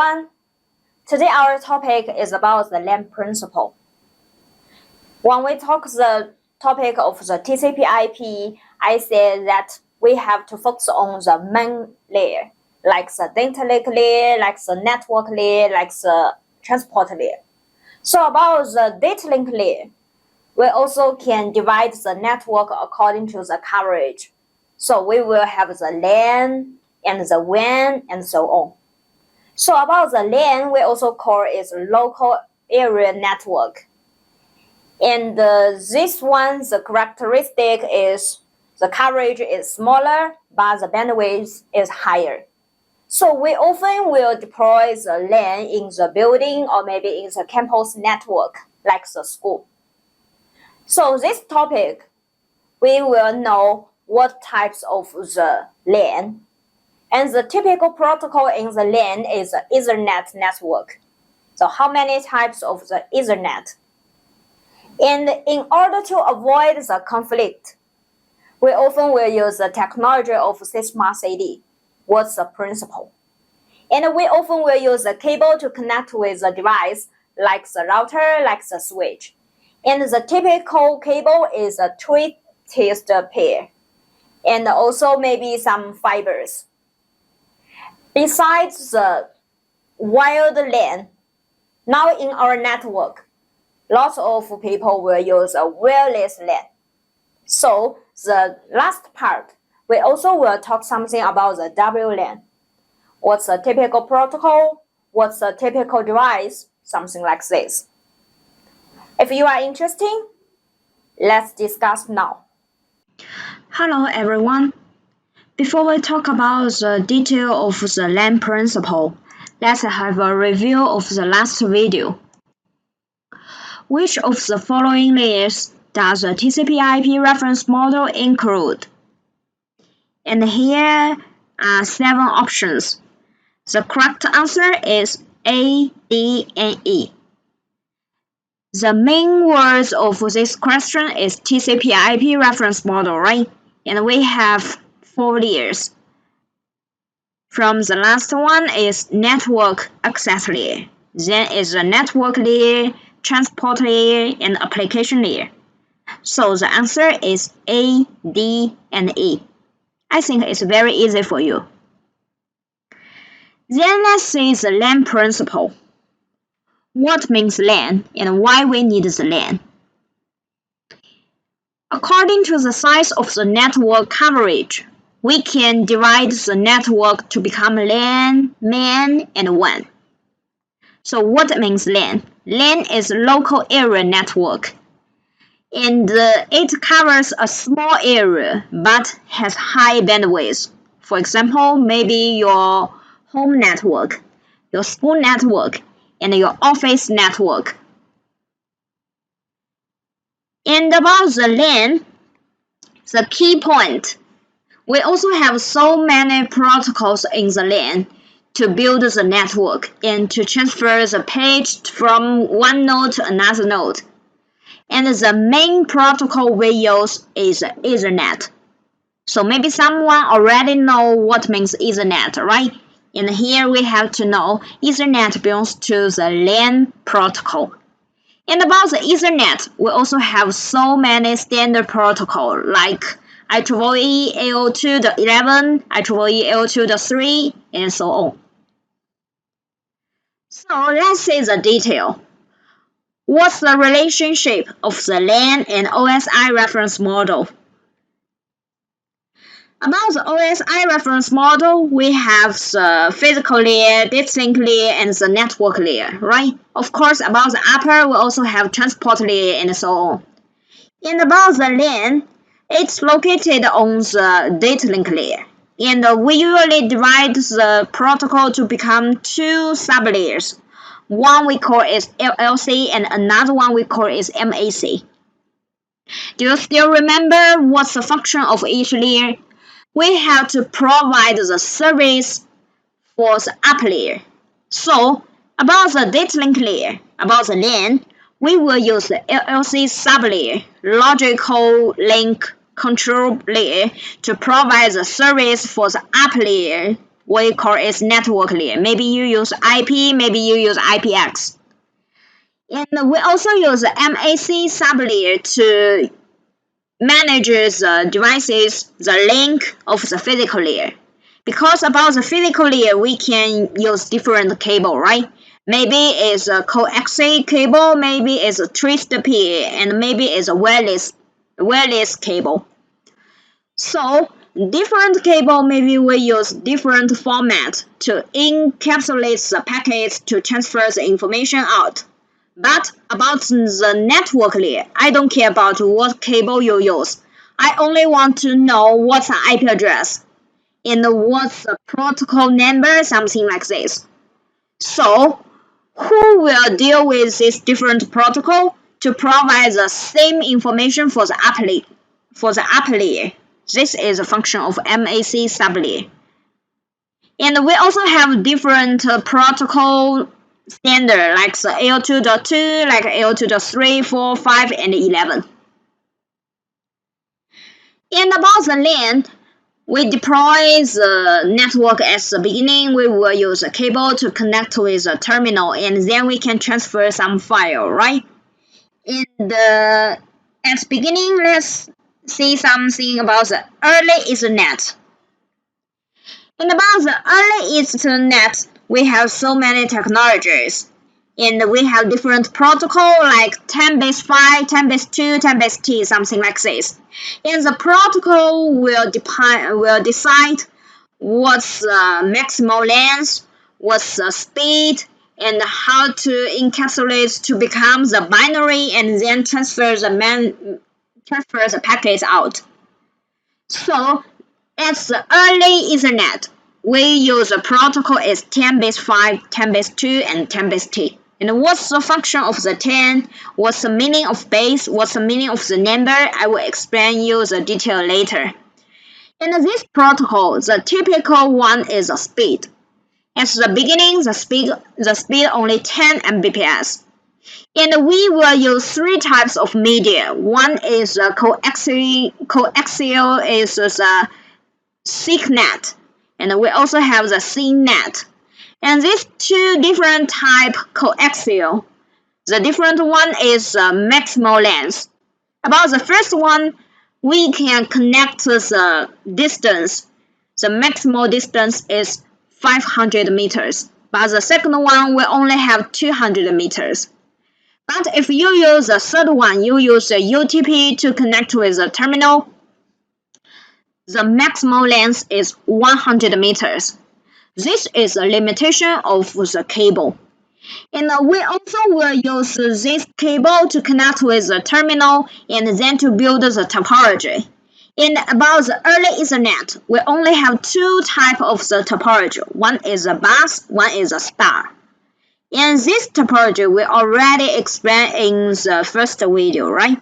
everyone. Today our topic is about the LAN principle. When we talk the topic of the TCP/IP, I say that we have to focus on the main layer, like the data link layer, like the network layer, like the transport layer. So about the data link layer, we also can divide the network according to the coverage. So we will have the LAN and the WAN and so on. So about the LAN, we also call it local area network. And this one, the characteristic is the coverage is smaller, but the bandwidth is higher. So we often will deploy the LAN in the building or maybe in the campus network, like the school. So this topic, we will know what types of the LAN. And the typical protocol in the LAN is the Ethernet network. So how many types of the Ethernet? And in order to avoid the conflict, we often will use the technology of SIGMA/CD. What's the principle? And we often will use the cable to connect with the device, like the router, like the switch. And the typical cable is a twisted pair, and also maybe some fibers. Besides the wired LAN, now in our network, lots of people will use a wireless LAN. So the last part, we also will talk something about the WLAN. What's the typical protocol? What's the typical device? Something like this. If you are interested, let's discuss now. Hello everyone. Before we talk about the detail of the LAN principle, let's have a review of the last video. Which of the following layers does the TCP/IP reference model include? And here are 7 options. The correct answer is A, D, and E. The main words of this question is TCP/IP reference model, right? And we have 4 layers. From the last one is network access layer. Then is the network layer, transport layer, and application layer. So the answer is A, D, and E. I think it's very easy for you. Then let's see the LAN principle. What means LAN and why we need the LAN? According to the size of the network coverage, we can divide the network to become LAN, MAN, and WAN. So what means LAN? LAN is local area network, and it covers a small area but has high bandwidth. For example, maybe your home network, your school network, and your office network. And about the LAN, the key point, we also have so many protocols in the LAN to build the network and to transfer the page from one node to another node. And the main protocol we use is Ethernet. So maybe someone already know what means Ethernet, right? And here we have to know Ethernet belongs to the LAN protocol. And about the Ethernet, we also have so many standard protocols like IEEE 802.11, IEEE 802.3, and so on. So let's see the detail. What's the relationship of the LAN and OSI reference model? About the OSI reference model, we have the physical layer, data link layer, and the network layer, right? Of course, about the upper, we also have transport layer and so on. And about the LAN, it's located on the data link layer. And we usually divide the protocol to become 2 sublayers. One we call is LLC and another one we call is MAC. Do you still remember what's the function of each layer? We have to provide the service for the upper layer. So, about the data link layer, about the LAN, we will use the LLC sublayer, logical link control layer, to provide the service for the upper layer we call it network layer. Maybe you use IP, maybe you use IPX. And we also use MAC sublayer to manage the devices, the link of the physical layer. Because about the physical layer, we can use different cable, right? Maybe it's a coaxial cable, maybe it's a twist PA, and maybe it's a wireless cable. So different cable, maybe we use different format to encapsulate the packets to transfer the information out. But about the network layer, I don't care about what cable you use. I only want to know what's the IP address and what's the protocol number, something like this. So who will deal with this different protocol to provide the same information for the upper layer? This is a function of MAC sublayer. And we also have different protocol standard like the AL2.2, like AL2.3, 4, 5, and 11. And about the LAN, we deploy the network at the beginning. We will use a cable to connect with a terminal, and then we can transfer some file, right? At the beginning, let's see something about the early Ethernet. And about the early Ethernet, we have so many technologies. And we have different protocol like 10-base-5, 10-base-2, 10-base-T, something like this. And the protocol will decide what's the maximal length, what's the speed, and how to encapsulate to become the binary and then transfer the packets out. So at the early Ethernet, we use a protocol is 10-base-5, 10-base-2, and 10-base-T. And what's the function of the 10? What's the meaning of base? What's the meaning of the number? I will explain you the detail later. In this protocol, the typical one is the speed. At the beginning, the speed only 10 Mbps. And we will use three types of media. One is coaxial is the SIGNet, and we also have the CNET. And these two different type coaxial. The different one is maximal length. About the first one, we can connect the distance. The maximal distance is 500 meters, but the second one will only have 200 meters. But if you use the third one, you use the UTP to connect with the terminal, the maximal length is 100 meters. This is a limitation of the cable. And we also will use this cable to connect with the terminal and then to build the topology. And about the early Ethernet, we only have two types of the topology. One is a bus, one is a star. And this topology we already explained in the first video, right?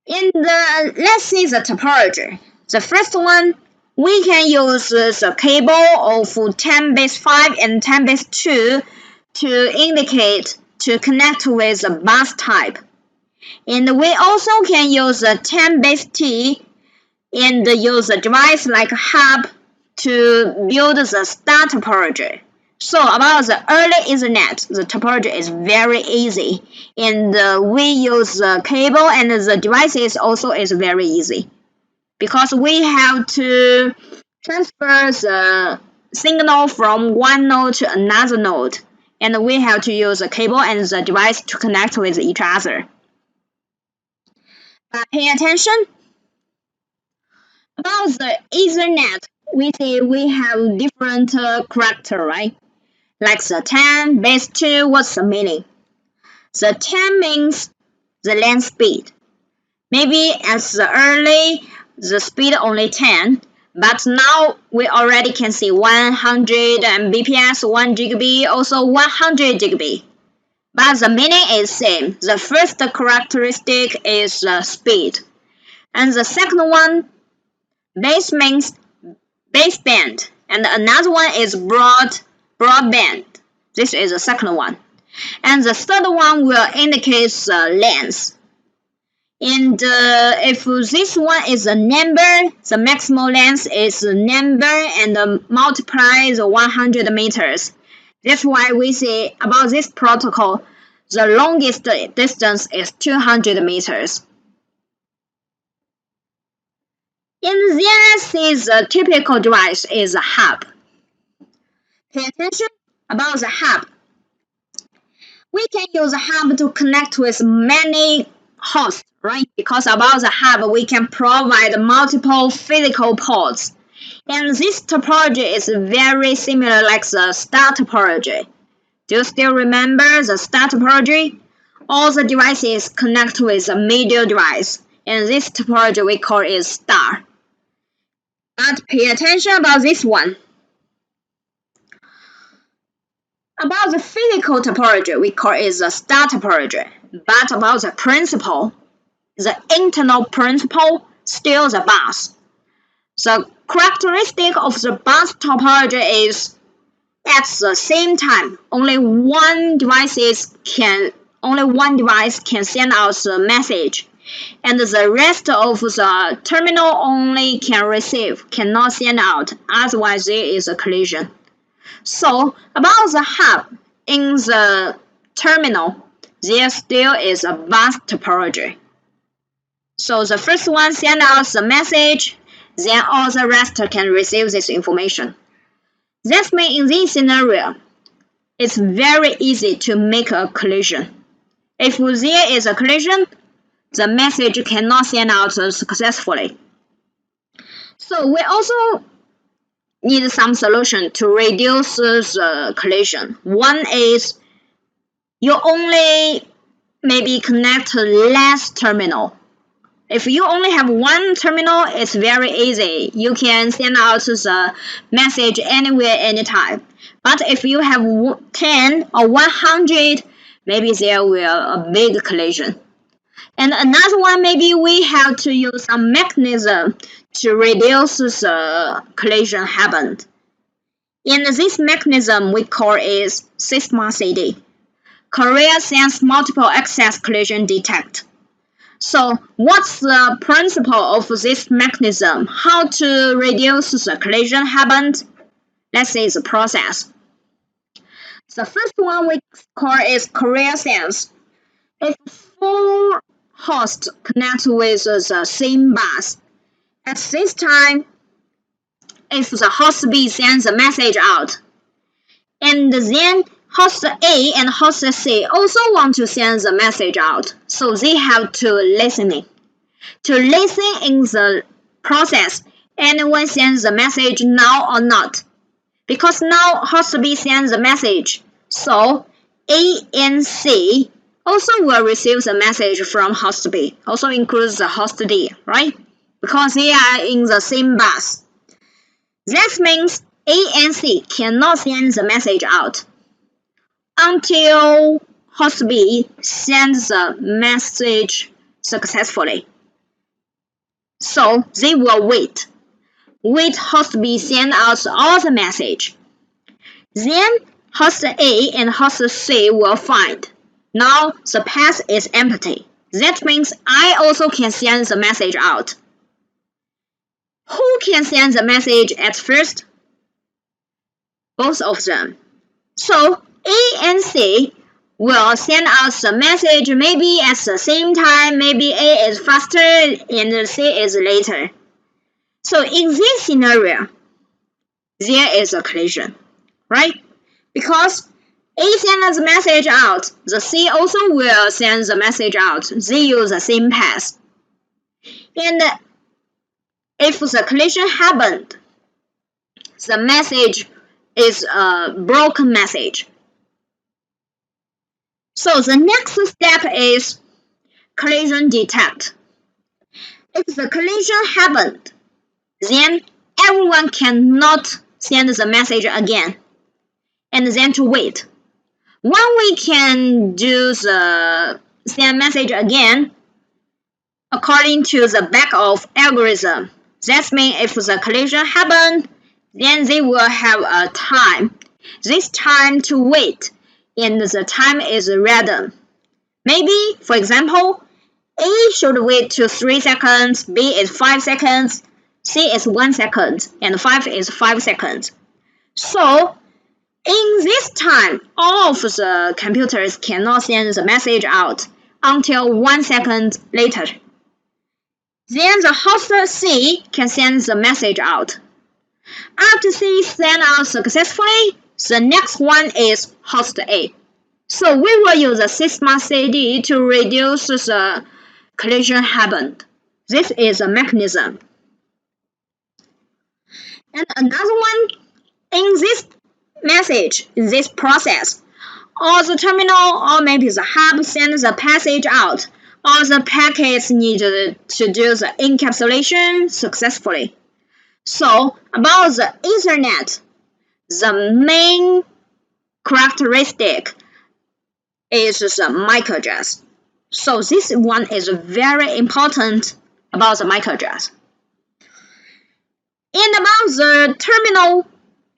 Let's see the topology. The first one, we can use the cable of 10-base-5 and 10-base-2 to indicate to connect with the bus type. And we also can use the 10-base-T and use a device like a hub to build the star topology. So about the early Ethernet, the topology is very easy, and we use the cable and the devices also is very easy, because we have to transfer the signal from one node to another node, and we have to use the cable and the device to connect with each other. Pay attention. About the Ethernet, we see we have different character, right? Like the 10-base-2, what's the meaning? The 10 means the lane speed. Maybe at the early, the speed only 10, but now we already can see 100 Mbps, 1 GB, also 100 GB. But the meaning is same. The first characteristic is speed. And the second one, base means baseband. And another one is broadband. This is the second one. And the third one will indicate the length. And if this one is a number, the maximum length is a number and multiply the 100 meters. That's why we say about this protocol, the longest distance is 200 meters. And then let's see the typical device is a hub. Pay attention about the hub. We can use a hub to connect with many hosts, right? Because about the hub, we can provide multiple physical ports. And this topology is very similar like the star topology. Do you still remember the star topology? All the devices connect with a middle device, and this topology we call is star. But pay attention about this one. About the physical topology, we call it the star topology. But about the principle, the internal principle, still the bus. The characteristic of the bus topology is at the same time, only one device can send out the message, and the rest of the terminal only can receive, cannot send out, otherwise there is a collision. So about the hub in the terminal, there still is a bus topology. So the first one send out the message, then all the rest can receive this information. That means in this scenario, it's very easy to make a collision. If there is a collision, the message cannot send out successfully. So we also need some solution to reduce the collision. One is you only maybe connect less terminal. If you only have one terminal, it's very easy. You can send out the message anywhere, anytime. But if you have 10 or 100, maybe there will a big collision. And another one, maybe we have to use some mechanism to reduce the collision happened. And this mechanism we call is Sigma CD. Carrier Sense Multiple Access Collision Detect. So what's the principle of this mechanism? How to reduce the collision happened? Let's see the process. The first one we call is carrier sense. If 4 hosts connect with the same bus, at this time, if the host B sends a message out, and then host A and host C also want to send the message out, so they have to listening. To listen in the process, anyone sends the message now or not. Because now host B sends the message, so A and C also will receive the message from host B, also includes the host D, right? Because they are in the same bus. That means A and C cannot send the message out until host B sends the message successfully. So they will wait host B send out all the message. Then host A and host C will find. Now the path is empty. That means I also can send the message out. Who can send the message at first? Both of them. So A and C will send out the message maybe at the same time, maybe A is faster and C is later. So in this scenario, there is a collision, right? Because A sends the message out, the C also will send the message out. They use the same path. And if the collision happened, the message is a broken message. So the next step is collision detect. If the collision happened, then everyone cannot send the message again, and then to wait. When we can do the send message again, according to the backoff algorithm, that means if the collision happened, then they will have a time. This time to wait, and the time is random. Maybe, for example, A should wait to 3 seconds, B is 5 seconds, C is 1 second, and 5 is 5 seconds. So, in this time, all of the computers cannot send the message out until 1 second later. Then the host C can send the message out. After C sent out successfully, the next one is host A. So we will use the Sigma CD to reduce the collision happened. This is a mechanism. And another one, in this message, in this process, or the terminal or maybe the hub sends the passage out, or the packets needed to do the encapsulation successfully. So about the Ethernet, the main characteristic is the MAC address. So this one is very important about the MAC address. And about the terminal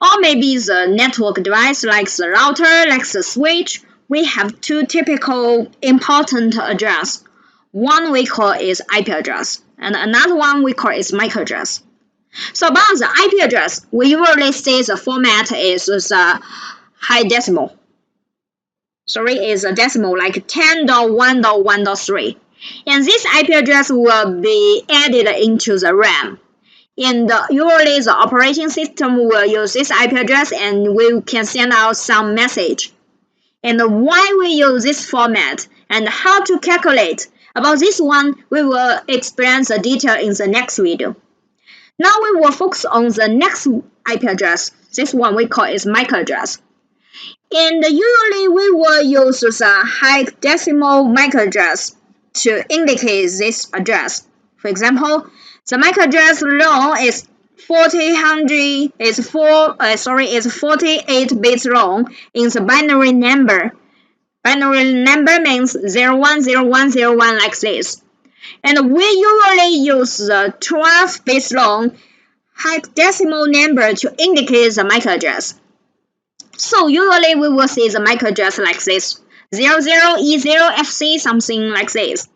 or maybe the network device like the router, like the switch, we have two typical important address. One we call is IP address, and another one we call is MAC address. So about the IP address, we usually say the format is the high decimal. Sorry, is a decimal like 10.1.1.3. And this IP address will be added into the RAM. And usually the operating system will use this IP address and we can send out some message. And why we use this format and how to calculate, about this one we will explain the detail in the next video. Now we will focus on the next IP address. This one we call is MAC address. And usually we will use the high decimal MAC address to indicate this address. For example, the MAC address long is 48 bits long in the binary number. Binary number means 010101 like this. And we usually use the 12 bits long hexadecimal number to indicate the MAC address. So usually we will see the MAC address like this, 00E0FC, something like this.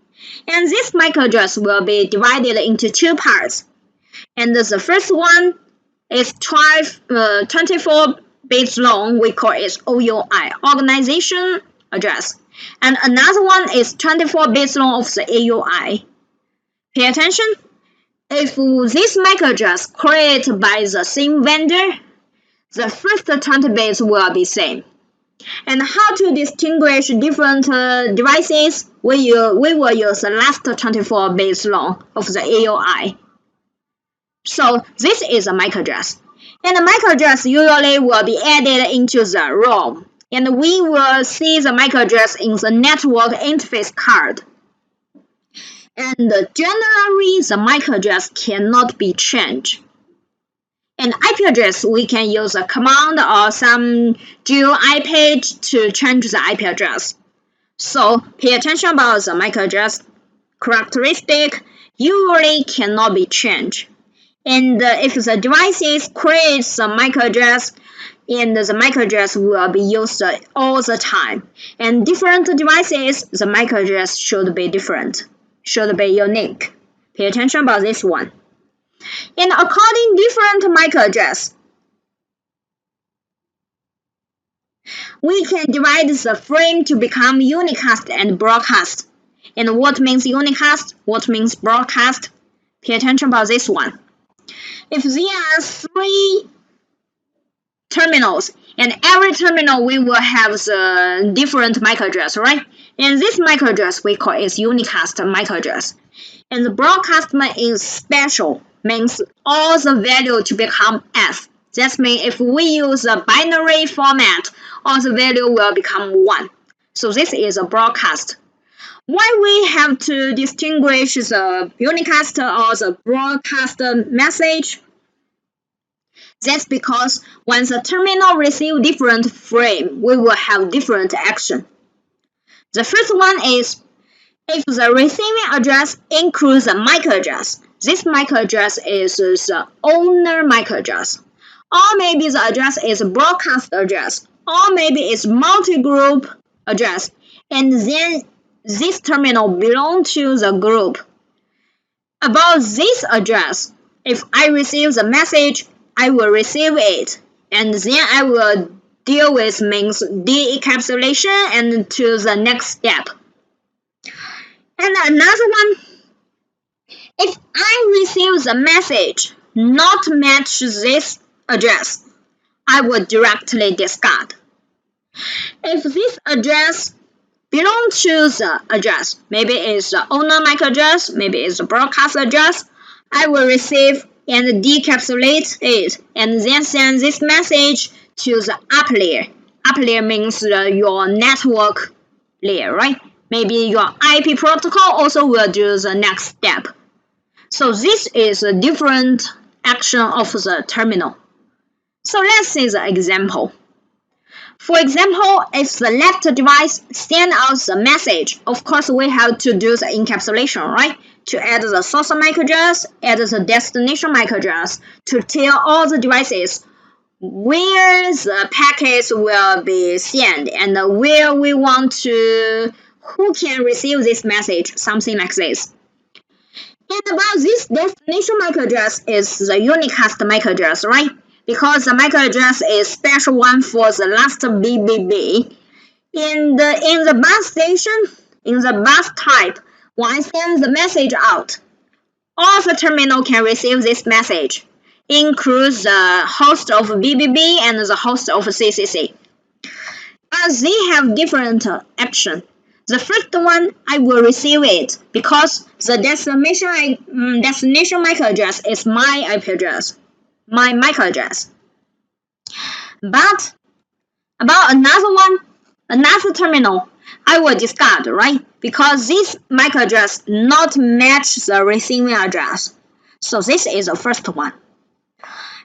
And this MAC address will be divided into two parts. And the first one is 24 bits long, we call it OUI, organization address. And another one is 24 bits long of the AUI. Pay attention, if this MAC address created by the same vendor, the first 20 bits will be same. And how to distinguish different devices, we will use the last 24 bits long of the AUI. So this is a MAC address. And the MAC address usually will be added into the ROM. And we will see the MAC address in the network interface card. And generally, the MAC address cannot be changed. And IP address, we can use a command or some GUI page to change the IP address. So pay attention about the MAC address characteristic usually cannot be changed. And if the devices creates a MAC address, and the MAC address will be used all the time. And different devices, the MAC address should be different, should be unique. Pay attention about this one. And according different MAC address, we can divide the frame to become unicast and broadcast. And what means unicast? What means broadcast? Pay attention about this one. If there are 3 terminals, and every terminal we will have the different MAC address, right? And this MAC address we call is unicast MAC address. And the broadcast is special, means all the value to become F. That means if we use a binary format, all the value will become 1. So this is a broadcast. Why we have to distinguish the unicast or the broadcast message? That's because when the terminal receives different frame, we will have different action. The first one is if the receiving address includes a MAC address. This MAC address is the owner MAC address. Or maybe the address is a broadcast address. Or maybe it's multi-group address. And then this terminal belongs to the group. About this address, if I receive the message, I will receive it, and then I will deal with means de-encapsulation and to the next step. And another one, if I receive the message not match this address, I will directly discard. If this address belongs to the address, maybe it's the owner MAC address, maybe it's the broadcast address, I will receive and decapsulate it and then send this message to the up layer. Up layer means your network layer, right? Maybe your IP protocol also will do the next step. So this is a different action of the terminal. So let's see the example. For example, if the left device sends out the message, of course we have to do the encapsulation, right? To add the source MAC address, add the destination MAC address, to tell all the devices where the packets will be sent and where we want to, who can receive this message, something like this. And about this destination MAC address is the unicast MAC address, right? Because the MAC address is special one for the last BBB. In the bus station, in the bus type, when I send the message out, all the terminal can receive this message, includes the host of BBB and the host of CCC. But they have different action. The first one, I will receive it because the destination MAC address is my IP address, my MAC address. But about another one, another terminal, I will discard, right? Because this MAC address not match the receiving address. So this is the first one.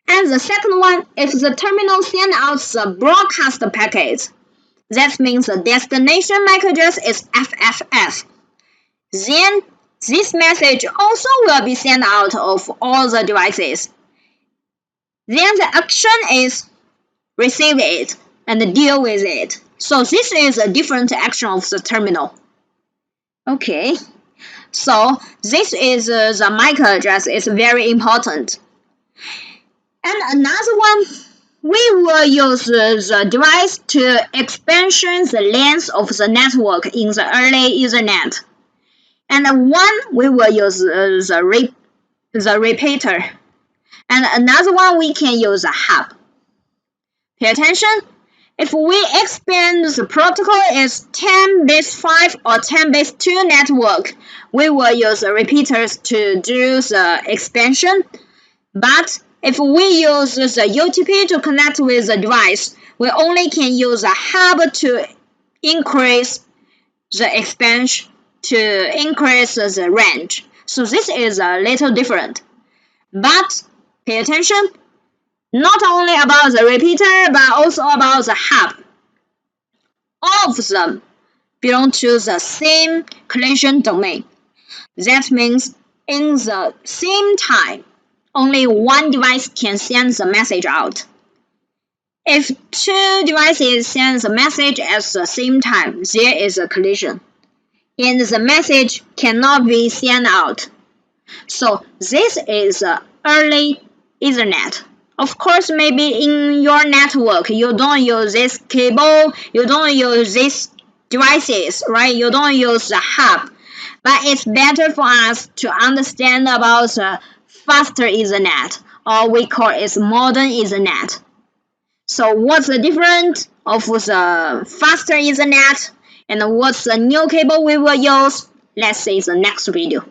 And the second one, if the terminal send out the broadcast packet, that means the destination MAC address is FFF. Then this message also will be sent out of all the devices. Then the action is receive it and deal with it. So this is a different action of the terminal. Okay, so this is the MAC address is very important. And another one, we will use the device to expansion the length of the network in the early Ethernet. And one, we will use the repeater. And another one, we can use a hub. Pay attention. If we expand the protocol is 10 base 5 or 10 base 2 network, we will use the repeaters to do the expansion. But if we use the UTP to connect with the device, we only can use a hub to increase the expansion, to increase the range. So this is a little different. But pay attention, not only about the repeater, but also about the hub. All of them belong to the same collision domain. That means in the same time, only one device can send the message out. If two devices send the message at the same time, there is a collision, and the message cannot be sent out. So this is early Ethernet. Of course, maybe in your network, you don't use this cable, you don't use these devices, right? You don't use the hub. But it's better for us to understand about the faster Ethernet, or we call it modern Ethernet. So what's the difference of the faster Ethernet and what's the new cable we will use? Let's see the next video.